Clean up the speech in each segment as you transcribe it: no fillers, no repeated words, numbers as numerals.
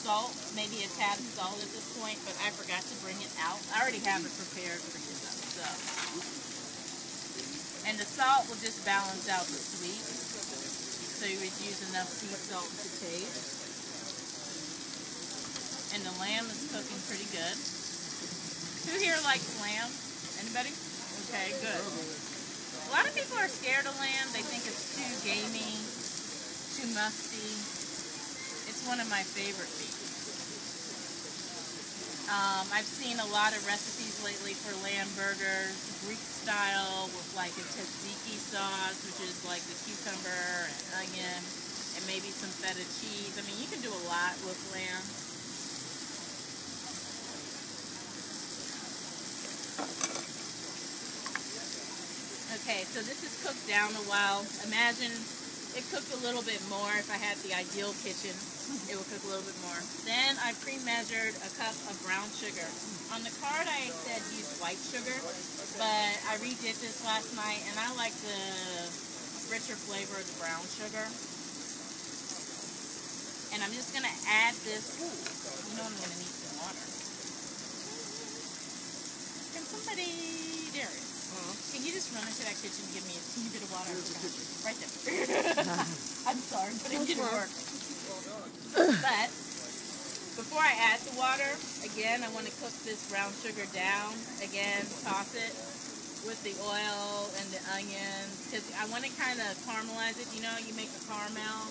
salt, maybe a tad of salt at this point, but I forgot to bring it out. I already have it prepared for you though, so. And the salt will just balance out the sweet, so you would use enough sea salt to taste. And the lamb is cooking pretty good. Who here likes lamb? Anybody? Okay, good. A lot of people are scared of lamb. They think it's too gamey, too musty. It's one of my favorite meats. I've seen a lot of recipes lately for lamb burgers, Greek style, with like a tzatziki sauce, which is like the cucumber and onion, and maybe some feta cheese. I mean, you can do a lot with lamb. Okay, so this is cooked down a while. Imagine it cooked a little bit more. If I had the ideal kitchen, it would cook a little bit more. Then I pre-measured a cup of brown sugar. On the card I said use white sugar, but I redid this last night and I like the richer flavor of the brown sugar. And I'm just gonna add this. Ooh, you know I'm gonna need some water. Can somebody, there it is. Can you just run into that kitchen and give me a teeny bit of water? Right there. I'm sorry, but it didn't work. But before I add the water, again, I want to cook this brown sugar down. Again, toss it with the oil and the onions because I want to kind of caramelize it. You know, you make a caramel.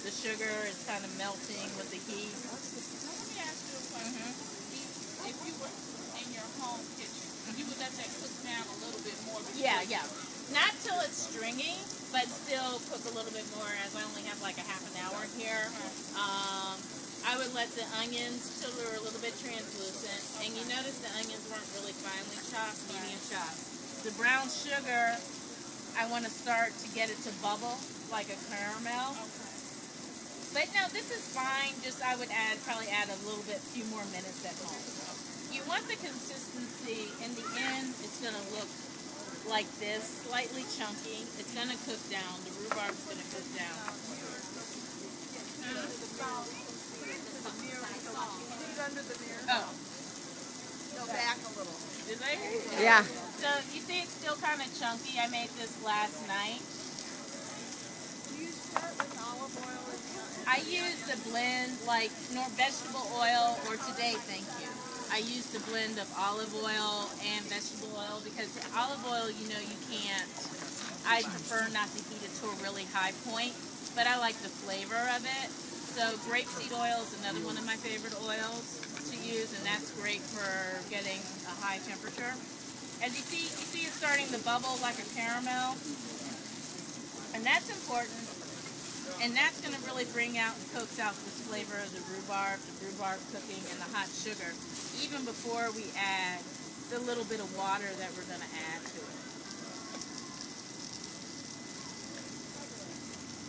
The sugar is kind of melting with the heat. Let me ask you a question. If you were in your home kitchen, you would let that cook down a little bit more. Yeah. Not till it's stringy, but still cook a little bit more as I only have like a half an hour here. I would let the onions till they're a little bit translucent. And you notice the onions weren't really finely chopped, medium chopped. The brown sugar, I want to start to get it to bubble like a caramel. But no, this is fine. Just I would probably add a little bit, few more minutes at home. You want the consistency. In the end, it's going to look like this, slightly chunky. It's going to cook down. The rhubarb is going to cook down. Under the mirror. Oh. Go back a little. Did they? Yeah. So you see it's still kind of chunky. I made this last night. Do you start with olive oil in the oven? I used a blend like vegetable oil, or today, thank you. I used a blend of olive oil and vegetable oil because olive oil, you know, you can't. I prefer not to heat it to a really high point, but I like the flavor of it. So grapeseed oil is another one of my favorite oils to use, and that's great for getting a high temperature. As you see it's starting to bubble like a caramel, and that's important. And that's going to really bring out and coax out this flavor of the rhubarb cooking, and the hot sugar, even before we add the little bit of water that we're going to add to it.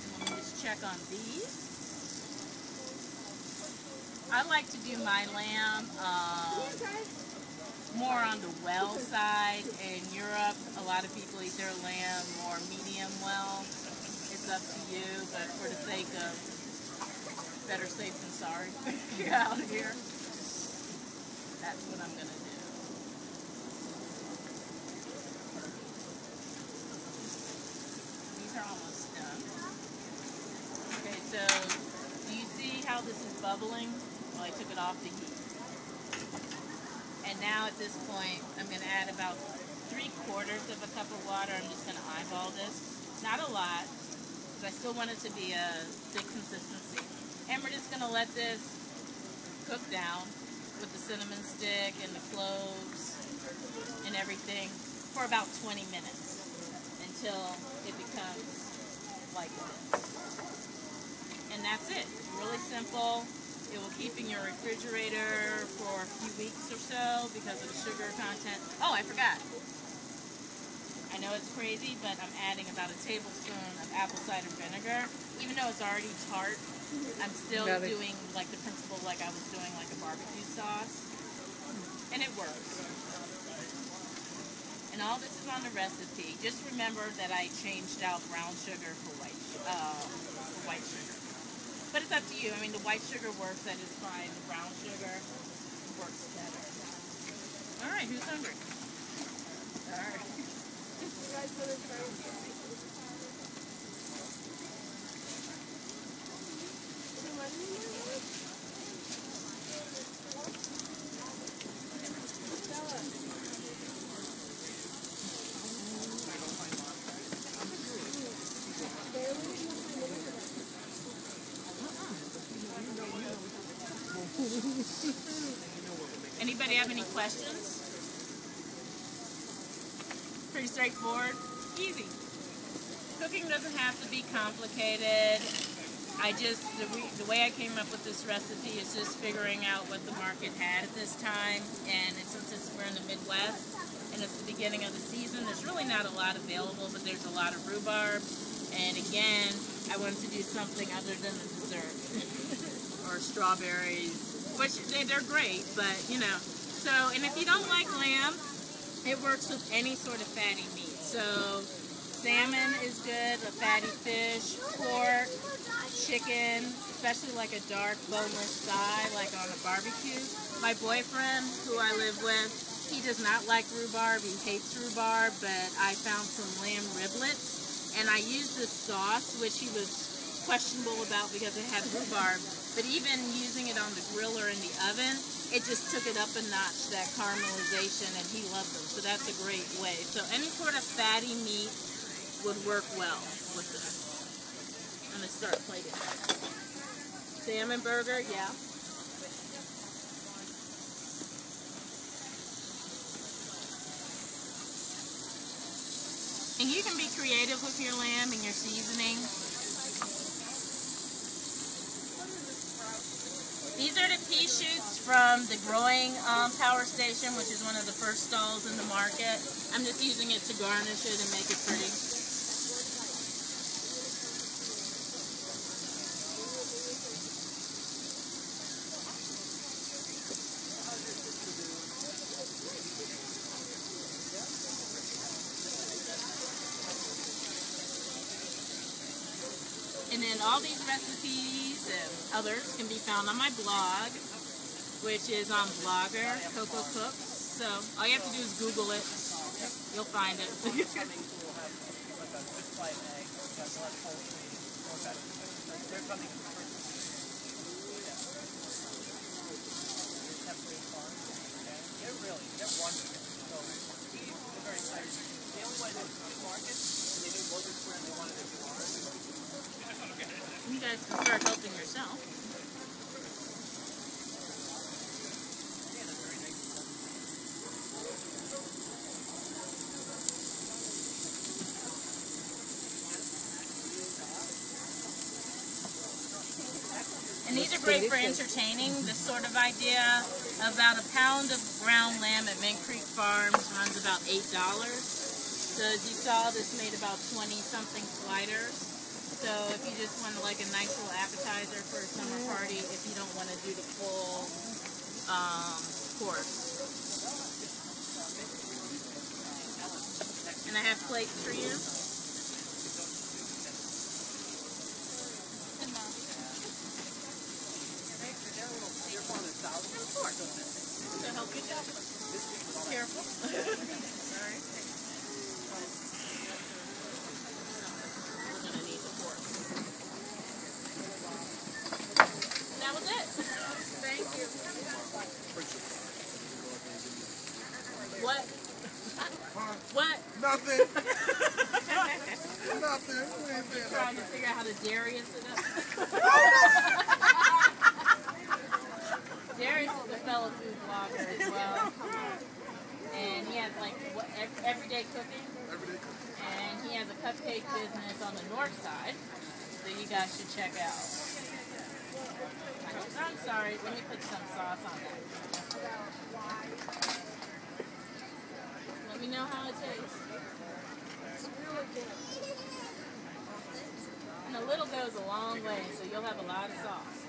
And let me just check on these. I like to do my lamb more on the well side. In Europe, a lot of people eat their lamb more medium well. It's up to you, but for the sake of better safe than sorry out here, that's what I'm going to do. These are almost done. Okay, so do you see how this is bubbling? Well, I took it off the heat. And now at this point, I'm going to add about 3/4 of a cup of water. I'm just going to eyeball this. Not a lot, because I still want it to be a thick consistency. And we're just going to let this cook down with the cinnamon stick and the cloves and everything for about 20 minutes until it becomes like this. And that's it. Really simple. It will keep in your refrigerator for a few weeks or so because of the sugar content. Oh, I forgot. I know it's crazy, but I'm adding about a tablespoon of apple cider vinegar. Even though it's already tart, I'm still doing like the principle like I was doing like a barbecue sauce. And it works. And all this is on the recipe. Just remember that I changed out brown sugar for white sugar. But it's up to you. you. I mean, the white sugar works, that is fine. The brown sugar works better. All right, who's hungry? All right. You guys better try it. Anybody have any questions? Pretty straightforward. Easy. Cooking doesn't have to be complicated. The way I came up with this recipe is just figuring out what the market had at this time, and since we're in the Midwest and it's the beginning of the season, there's really not a lot available, but there's a lot of rhubarb, and again, I wanted to do something other than the dessert or strawberries, which they're great, but you know. So, and if you don't like lamb, it works with any sort of fatty meat. So salmon is good, a fatty fish, pork, chicken, especially like a dark boneless thigh, like on a barbecue. My boyfriend, who I live with, he does not like rhubarb. He hates rhubarb, but I found some lamb riblets, and I used this sauce, which he was questionable about because it had rhubarb, but even using it on the grill or in the oven, it just took it up a notch, that caramelization, and he loved them. So that's a great way. So any sort of fatty meat would work well with this. I'm going to start plating. Salmon burger, yeah. And you can be creative with your lamb and your seasoning. These are the pea shoots from the growing power station, which is one of the first stalls in the market. I'm just using it to garnish it and make it pretty. And then all these recipes and others can be found on my blog, which is on Blogger, Coco Cooks. So all you have to do is Google it. You'll find it. You guys can start helping yourself. And these are great for entertaining. This sort of idea. About a pound of ground lamb at Mint Creek Farms runs about $8. So as you saw, this made about 20-something sliders. So if you just want like a nice little appetizer for a summer party, if you don't want to do the full course. And I have plates for you. Of course. To help you chop. Careful. Sorry. We're gonna need the fork. That was it. Thank you. What? Huh? What? Nothing. Nothing. We ain't saying Trying to nothing. figure out how to Darius it up. Darius is a fellow food blogger as well. And he has like everyday cooking. Everyday cooking. And he has a cupcake business on the north side that you guys should check out. I'm sorry, let me put some sauce on that. Let me know how it tastes. It's really good. And a little goes a long way, so you'll have a lot of sauce.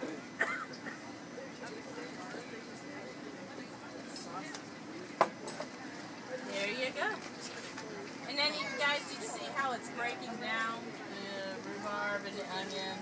There you go. And then you guys, you see how it's breaking down the rhubarb and the onion.